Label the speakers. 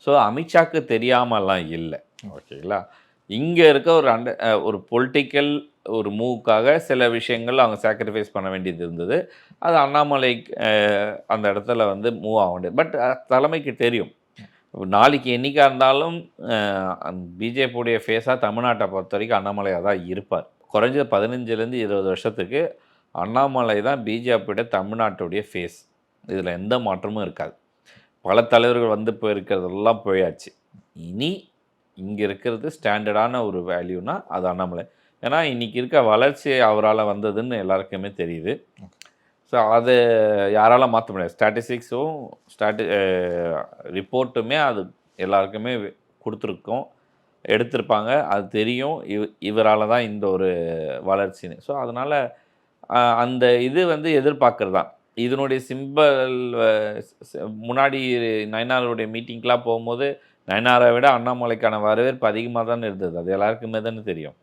Speaker 1: So அமித்ஷாக்கு தெரியாமலாம் இல்லை. ஓகேங்களா? இங்கே இருக்க ஒரு பொலிட்டிக்கல் ஒரு மூவுக்காக சில விஷயங்கள் அவங்க சாக்ரிஃபைஸ் பண்ண வேண்டியது இருந்தது. அது அண்ணாமலை அந்த இடத்துல வந்து மூவ் ஆக வேண்டியது. பட் தலைமைக்கு தெரியும். நாளைக்கு என்னைக்கா இருந்தாலும் பிஜேபியுடைய ஃபேஸாக தமிழ்நாட்டை பொறுத்த வரைக்கும் அண்ணாமலையாக தான் இருப்பார். குறைஞ்சது 15லேருந்து 20 வருஷத்துக்கு அண்ணாமலை தான் பிஜேபியோட தமிழ்நாட்டுடைய ஃபேஸ். இதில் எந்த மாற்றமும் இருக்காது. பல தலைவர்கள் வந்து போயிருக்கிறதெல்லாம் போயாச்சு. இனி இங்கே இருக்கிறது ஸ்டாண்டர்டான ஒரு வேல்யூனா அது அண்ணாமலை. ஏன்னா இன்றைக்கி இருக்க வளர்ச்சி அவரால் வந்ததுன்னு எல்லாருக்குமே தெரியுது. ஸோ அதை யாரால் மாற்ற முடியாது. ஸ்டாட்டிஸ்டிக்ஸும் ரிப்போர்ட்டுமே அது எல்லாருக்குமே கொடுத்துருக்கோம், எடுத்திருப்பாங்க. அது தெரியும் இவரால் தான் இந்த ஒரு வளர்ச்சின்னு. ஸோ அதனால் அந்த இது வந்து எதிர்பார்க்குறது தான். இதனுடைய சிம்பல் முன்னாடி நயனாருடைய மீட்டிங்க்கெலாம் போகும்போது நயனாரை விட அண்ணாமலைக்கான வரவேற்பு அதிகமாக தானே இருந்தது. அது எல்லாருக்குமே தானே தெரியும்.